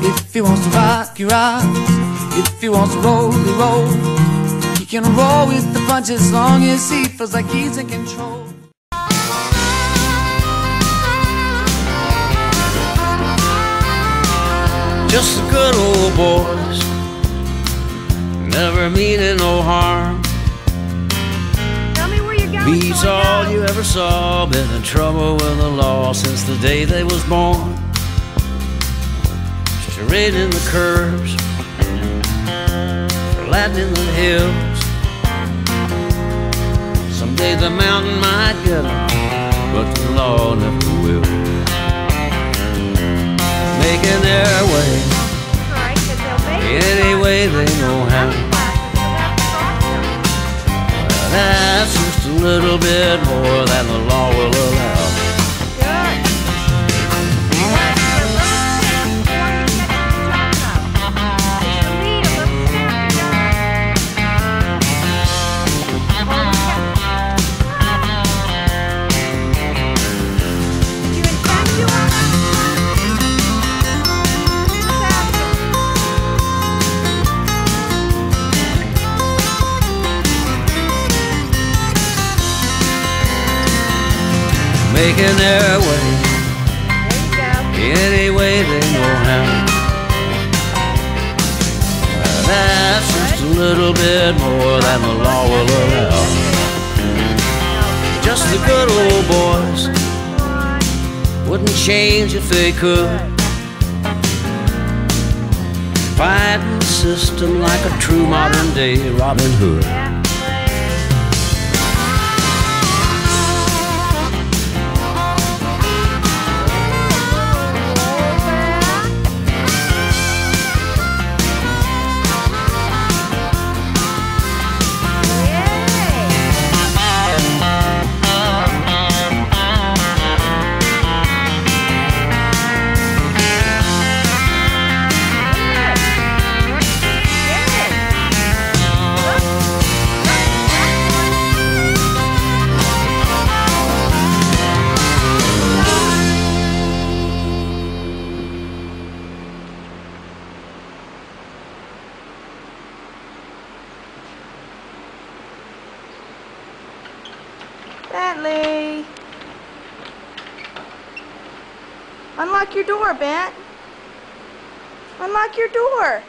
If he wants to rock, he rocks. If he wants to roll, he rolls. He can roll with the punches as long as he feels like he's in control. Just the good old boys, never meaning no harm. Tell me where you're going. Beats all you ever saw, been in trouble with the law since the day they was born. Straight in the curves, flattening in the hills. Someday the mountain might get them, but the law never will. Making their way any way they know how. Well, that's just a little bit more than the law will allow. Making their way any way they know how. That's just a little bit more than the law will allow. Just the good old boys wouldn't change if they could. Fighting the system like a true modern day Robin Hood. Bentley! Unlock your door, Bent. Unlock your door.